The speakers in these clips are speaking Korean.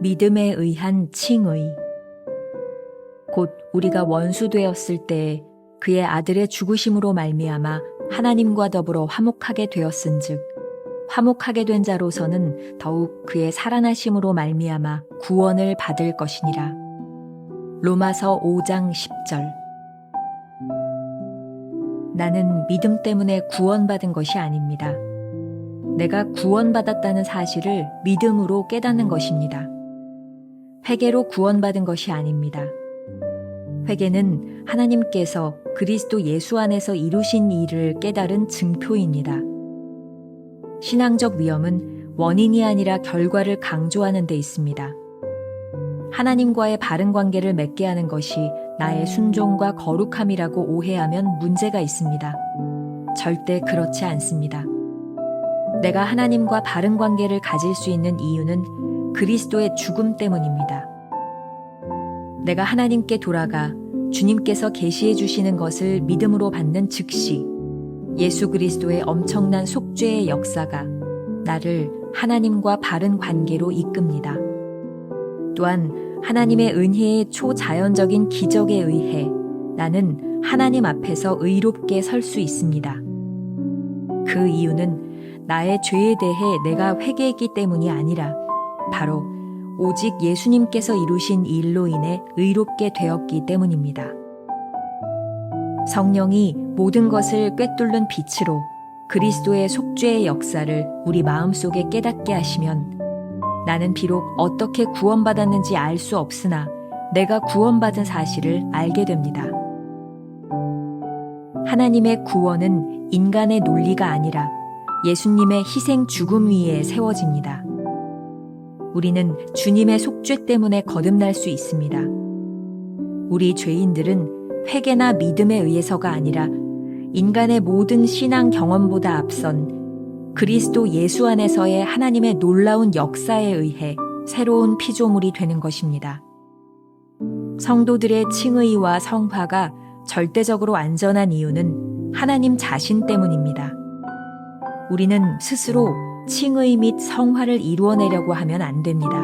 믿음에 의한 칭의. 곧 우리가 원수 되었을 때에 그의 아들의 죽으심으로 말미암아 하나님과 더불어 화목하게 되었은즉 화목하게 된 자로서는 더욱 그의 살아나심으로 말미암아 구원을 받을 것이니라. 로마서 5장 10절. 나는 믿음 때문에 구원받은 것이 아닙니다. 내가 구원받았다는 사실을 믿음으로 깨닫는 것입니다. 회개로 구원받은 것이 아닙니다. 회개는 하나님께서 그리스도 예수 안에서 이루신 일을 깨달은 증표입니다. 신앙적 위험은 원인이 아니라 결과를 강조하는 데 있습니다. 하나님과의 바른 관계를 맺게 하는 것이 나의 순종과 거룩함이라고 오해하면 문제가 있습니다. 절대 그렇지 않습니다. 내가 하나님과 바른 관계를 가질 수 있는 이유는 그리스도의 죽음 때문입니다. 내가 하나님께 돌아가 주님께서 계시해 주시는 것을 믿음으로 받는 즉시 예수 그리스도의 엄청난 속죄의 역사가 나를 하나님과 바른 관계로 이끕니다. 또한 하나님의 은혜의 초자연적인 기적에 의해 나는 하나님 앞에서 의롭게 설 수 있습니다. 그 이유는 나의 죄에 대해 내가 회개했기 때문이 아니라 바로 오직 예수님께서 이루신 일로 인해 의롭게 되었기 때문입니다. 성령이 모든 것을 꿰뚫는 빛으로 그리스도의 속죄의 역사를 우리 마음속에 깨닫게 하시면 나는 비록 어떻게 구원받았는지 알 수 없으나 내가 구원받은 사실을 알게 됩니다. 하나님의 구원은 인간의 논리가 아니라 예수님의 희생 죽음 위에 세워집니다. 우리는 주님의 속죄 때문에 거듭날 수 있습니다. 우리 죄인들은 회개나 믿음에 의해서가 아니라 인간의 모든 신앙 경험보다 앞선 그리스도 예수 안에서의 하나님의 놀라운 역사에 의해 새로운 피조물이 되는 것입니다. 성도들의 칭의와 성화가 절대적으로 안전한 이유는 하나님 자신 때문입니다. 우리는 스스로 칭의 및 성화를 이루어내려고 하면 안 됩니다.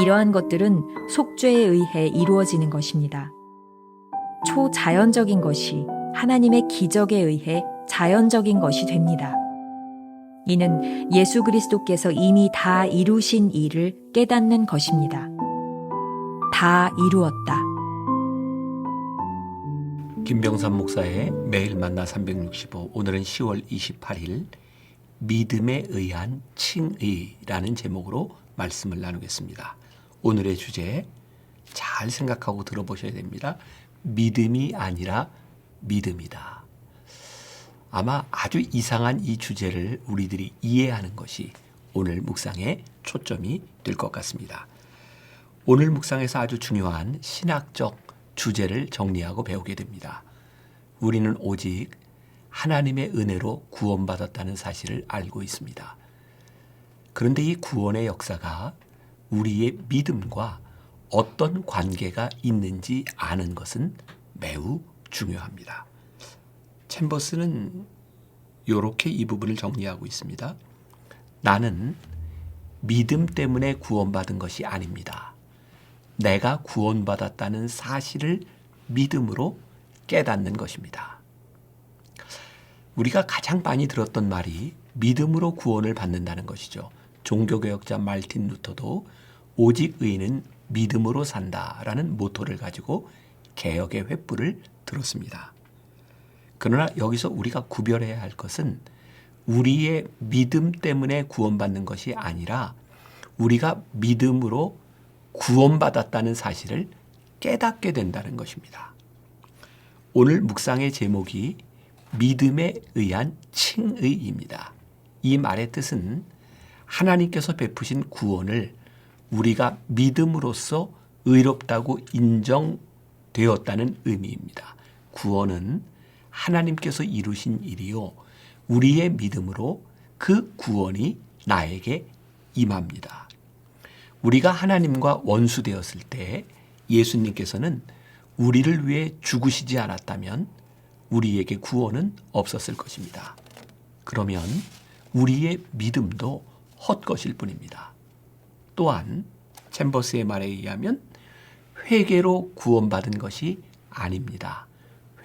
이러한 것들은 속죄에 의해 이루어지는 것입니다. 초자연적인 것이 하나님의 기적에 의해 자연적인 것이 됩니다. 이는 예수 그리스도께서 이미 다 이루신 일을 깨닫는 것입니다. 다 이루었다. 김병삼 목사의 매일 만나 365, 오늘은 10월 28일 믿음에 의한 칭의라는 제목으로 말씀을 나누겠습니다. 오늘의 주제 잘 생각하고 들어보셔야 됩니다. 믿음이 아니라 믿음이다. 아마 아주 이상한 이 주제를 우리들이 이해하는 것이 오늘 묵상의 초점이 될 것 같습니다. 오늘 묵상에서 아주 중요한 신학적 주제를 정리하고 배우게 됩니다. 우리는 오직 하나님의 은혜로 구원받았다는 사실을 알고 있습니다. 그런데 이 구원의 역사가 우리의 믿음과 어떤 관계가 있는지 아는 것은 매우 중요합니다. 챔버스는 이렇게 이 부분을 정리하고 있습니다. 나는 믿음 때문에 구원받은 것이 아닙니다. 내가 구원받았다는 사실을 믿음으로 깨닫는 것입니다. 우리가 가장 많이 들었던 말이 믿음으로 구원을 받는다는 것이죠. 종교개혁자 말틴 루터도 오직 의인은 믿음으로 산다라는 모토를 가지고 개혁의 횃불을 들었습니다. 그러나 여기서 우리가 구별해야 할 것은 우리의 믿음 때문에 구원받는 것이 아니라 우리가 믿음으로 구원받았다는 사실을 깨닫게 된다는 것입니다. 오늘 묵상의 제목이 믿음에 의한 칭의입니다. 이 말의 뜻은 하나님께서 베푸신 구원을 우리가 믿음으로써 의롭다고 인정되었다는 의미입니다. 구원은 하나님께서 이루신 일이요, 우리의 믿음으로 그 구원이 나에게 임합니다. 우리가 하나님과 원수되었을 때 예수님께서는 우리를 위해 죽으시지 않았다면 우리에게 구원은 없었을 것입니다. 그러면 우리의 믿음도 헛것일 뿐입니다. 또한 챔버스의 말에 의하면 회개로 구원받은 것이 아닙니다.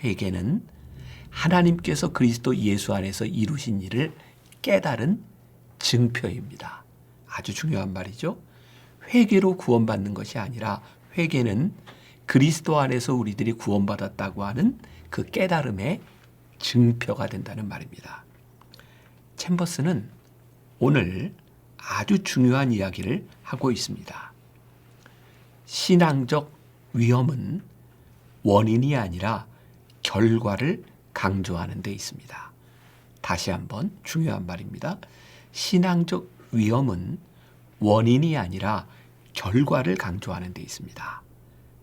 회개는 하나님께서 그리스도 예수 안에서 이루신 일을 깨달은 증표입니다. 아주 중요한 말이죠. 회개로 구원받는 것이 아니라 회개는 그리스도 안에서 우리들이 구원받았다고 하는 그 깨달음의 증표가 된다는 말입니다. 챔버스는 오늘 아주 중요한 이야기를 하고 있습니다. 신앙적 위험은 원인이 아니라 결과를 강조하는 데 있습니다. 다시 한번 중요한 말입니다. 신앙적 위험은 원인이 아니라 결과를 강조하는 데 있습니다.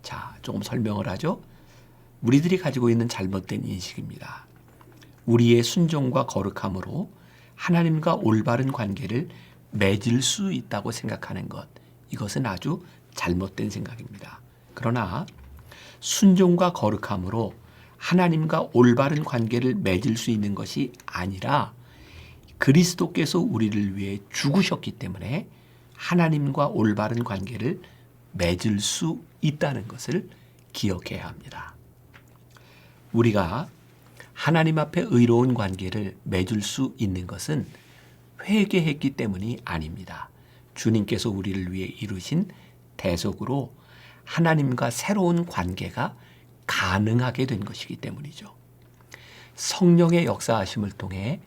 자, 조금 설명을 하죠. 우리들이 가지고 있는 잘못된 인식입니다. 우리의 순종과 거룩함으로 하나님과 올바른 관계를 맺을 수 있다고 생각하는 것, 이것은 아주 잘못된 생각입니다. 그러나 순종과 거룩함으로 하나님과 올바른 관계를 맺을 수 있는 것이 아니라 그리스도께서 우리를 위해 죽으셨기 때문에 하나님과 올바른 관계를 맺을 수 있다는 것을 기억해야 합니다. 우리가 하나님 앞에 의로운 관계를 맺을 수 있는 것은 회개했기 때문이 아닙니다. 주님께서 우리를 위해 이루신 대속으로 하나님과 새로운 관계가 가능하게 된 것이기 때문이죠. 성령의 역사하심을 통해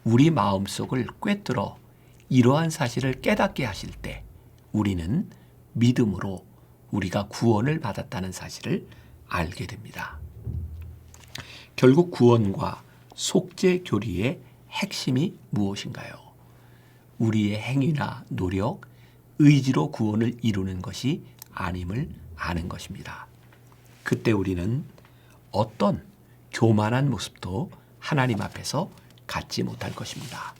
우리 마음속을 꿰뚫어 이러한 사실을 깨닫게 하실 때 우리는 믿음으로 우리가 구원을 받았다는 사실을 알게 됩니다. 결국 구원과 속죄 교리의 핵심이 무엇인가요? 우리의 행위나 노력, 의지로 구원을 이루는 것이 아님을 아는 것입니다. 그때 우리는 어떤 교만한 모습도 하나님 앞에서 갖지 못할 것입니다.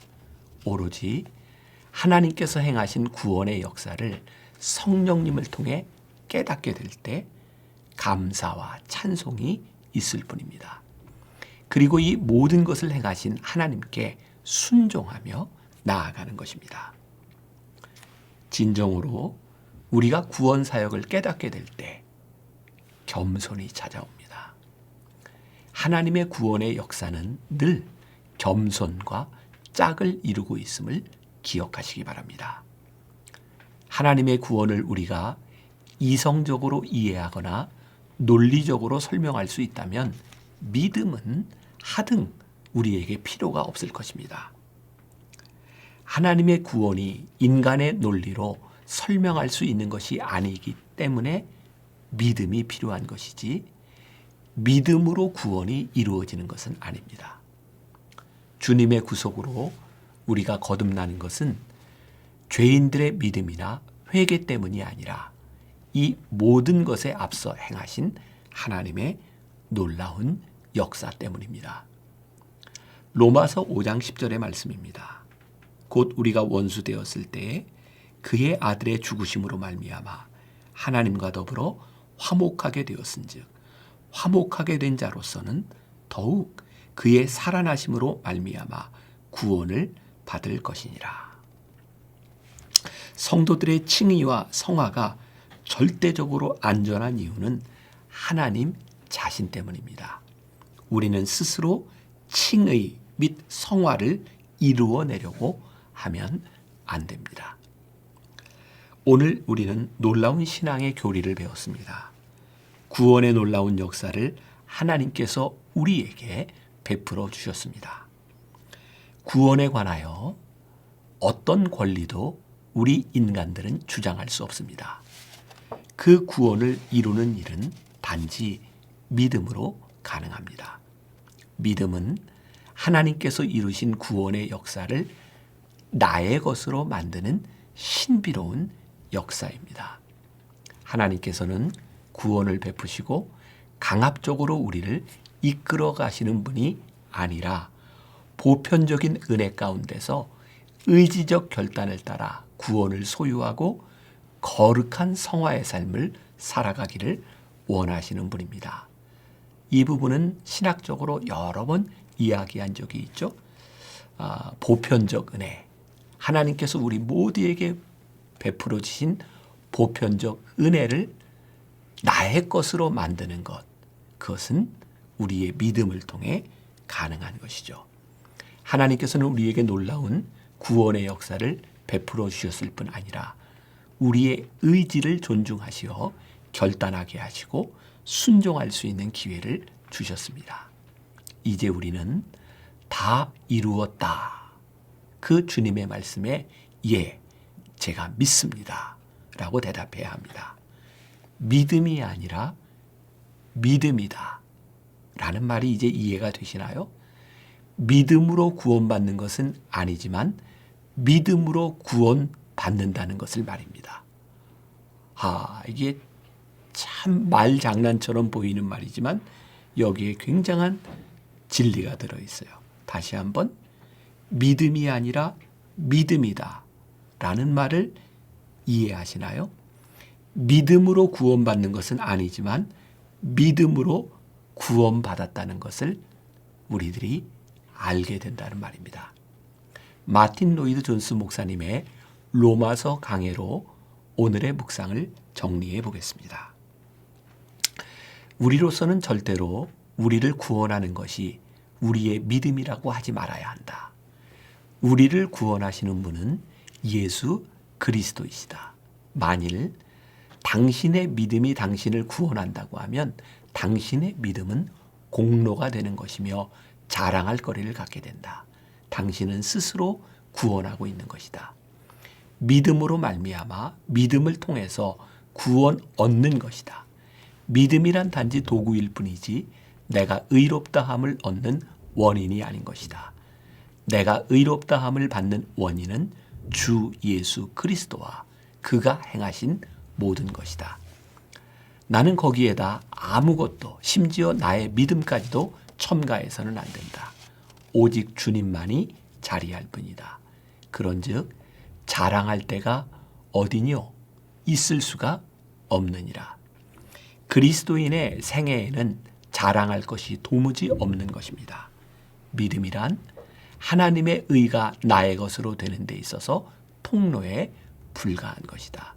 오로지 하나님께서 행하신 구원의 역사를 성령님을 통해 깨닫게 될 때 감사와 찬송이 있을 뿐입니다. 그리고 이 모든 것을 행하신 하나님께 순종하며 나아가는 것입니다. 진정으로 우리가 구원 사역을 깨닫게 될 때 겸손이 찾아옵니다. 하나님의 구원의 역사는 늘 겸손과 짝을 이루고 있음을 기억하시기 바랍니다. 하나님의 구원을 우리가 이성적으로 이해하거나 논리적으로 설명할 수 있다면 믿음은 하등 우리에게 필요가 없을 것입니다. 하나님의 구원이 인간의 논리로 설명할 수 있는 것이 아니기 때문에 믿음이 필요한 것이지 믿음으로 구원이 이루어지는 것은 아닙니다. 주님의 구속으로 우리가 거듭나는 것은 죄인들의 믿음이나 회개 때문이 아니라 이 모든 것에 앞서 행하신 하나님의 놀라운 역사 때문입니다. 로마서 5장 10절의 말씀입니다. 곧 우리가 원수 되었을 때에 그의 아들의 죽으심으로 말미암아 하나님과 더불어 화목하게 되었은즉 화목하게 된 자로서는 더욱 그의 살아나심으로 말미암아 구원을 받을 것이니라. 성도들의 칭의와 성화가 절대적으로 안전한 이유는 하나님 자신 때문입니다. 우리는 스스로 칭의 및 성화를 이루어내려고 하면 안 됩니다. 오늘 우리는 놀라운 신앙의 교리를 배웠습니다. 구원의 놀라운 역사를 하나님께서 우리에게 베풀어 주셨습니다. 구원에 관하여 어떤 권리도 우리 인간들은 주장할 수 없습니다. 그 구원을 이루는 일은 단지 믿음으로 가능합니다. 믿음은 하나님께서 이루신 구원의 역사를 나의 것으로 만드는 신비로운 역사입니다. 하나님께서는 구원을 베푸시고 강압적으로 우리를 이끌어 가시는 분이 아니라 보편적인 은혜 가운데서 의지적 결단을 따라 구원을 소유하고 거룩한 성화의 삶을 살아가기를 원하시는 분입니다. 이 부분은 신학적으로 여러 번 이야기한 적이 있죠. 보편적 은혜, 하나님께서 우리 모두에게 베풀어 주신 보편적 은혜를 나의 것으로 만드는 것, 그것은 우리의 믿음을 통해 가능한 것이죠. 하나님께서는 우리에게 놀라운 구원의 역사를 베풀어 주셨을 뿐 아니라 우리의 의지를 존중하시어 결단하게 하시고 순종할 수 있는 기회를 주셨습니다. 이제 우리는 다 이루었다. 그 주님의 말씀에 예, 제가 믿습니다. 라고 대답해야 합니다. 믿음이 아니라 믿음이다. 라는 말이 이제 이해가 되시나요? 믿음으로 구원받는 것은 아니지만 믿음으로 구원받는다는 것을 말입니다. 이게 참 말 장난처럼 보이는 말이지만 여기에 굉장한 진리가 들어있어요. 다시 한번 믿음이 아니라 믿음이다 라는 말을 이해하시나요? 믿음으로 구원받는 것은 아니지만 믿음으로 구원받았다는 것을 우리들이 알게 된다는 말입니다. 마틴 로이드 존스 목사님의 로마서 강해로 오늘의 묵상을 정리해 보겠습니다. 우리로서는 절대로 우리를 구원하는 것이 우리의 믿음이라고 하지 말아야 한다. 우리를 구원하시는 분은 예수 그리스도이시다. 만일 당신의 믿음이 당신을 구원한다고 하면 당신의 믿음은 공로가 되는 것이며 자랑할 거리를 갖게 된다. 당신은 스스로 구원하고 있는 것이다. 믿음으로 말미암아 믿음을 통해서 구원 얻는 것이다. 믿음이란 단지 도구일 뿐이지 내가 의롭다함을 얻는 원인이 아닌 것이다. 내가 의롭다함을 받는 원인은 주 예수 그리스도와 그가 행하신 모든 것이다. 나는 거기에다 아무것도 심지어 나의 믿음까지도 첨가해서는 안 된다. 오직 주님만이 자리할 뿐이다. 그런즉 자랑할 때가 어디뇨? 있을 수가 없느니라. 그리스도인의 생애에는 자랑할 것이 도무지 없는 것입니다. 믿음이란 하나님의 의가 나의 것으로 되는 데 있어서 통로에 불과한 것이다.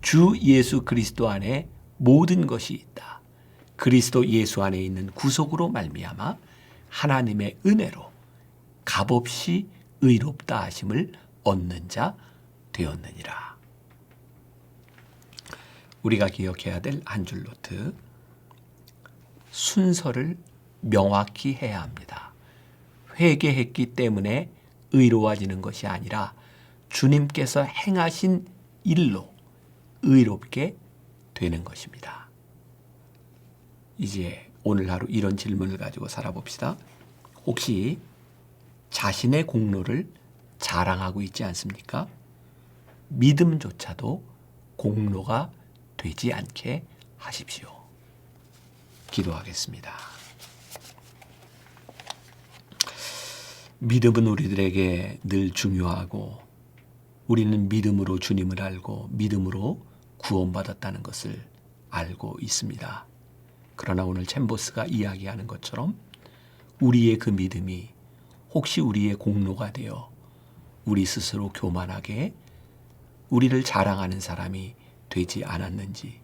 주 예수 그리스도 안에 모든 것이 있다. 그리스도 예수 안에 있는 구속으로 말미암아 하나님의 은혜로 값없이 의롭다 하심을 얻는 자 되었느니라. 우리가 기억해야 될 한 줄 노트. 순서를 명확히 해야 합니다. 회개했기 때문에 의로워지는 것이 아니라 주님께서 행하신 일로 의롭게 되는 것입니다. 이제 오늘 하루 이런 질문을 가지고 살아봅시다. 혹시 자신의 공로를 자랑하고 있지 않습니까? 믿음조차도 공로가 되지 않게 하십시오. 기도하겠습니다. 믿음은 우리들에게 늘 중요하고 우리는 믿음으로 주님을 알고 믿음으로 구원받았다는 것을 알고 있습니다. 그러나 오늘 챔버스가 이야기하는 것처럼 우리의 그 믿음이 혹시 우리의 공로가 되어 우리 스스로 교만하게 우리를 자랑하는 사람이 되지 않았는지,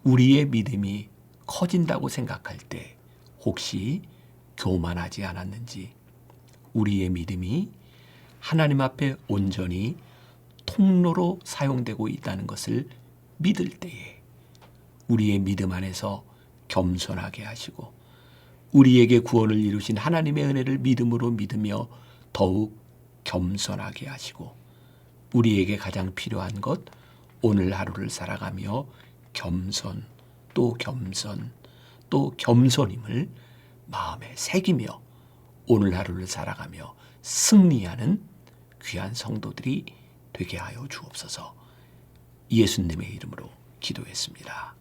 우리의 믿음이 커진다고 생각할 때 혹시 교만하지 않았는지, 우리의 믿음이 하나님 앞에 온전히 통로로 사용되고 있다는 것을 믿을 때에 우리의 믿음 안에서 겸손하게 하시고 우리에게 구원을 이루신 하나님의 은혜를 믿음으로 믿으며 더욱 겸손하게 하시고 우리에게 가장 필요한 것 오늘 하루를 살아가며 겸손 또 겸손 또 겸손임을 마음에 새기며 오늘 하루를 살아가며 승리하는 귀한 성도들이 되게 하여 주옵소서. 예수님의 이름으로 기도했습니다.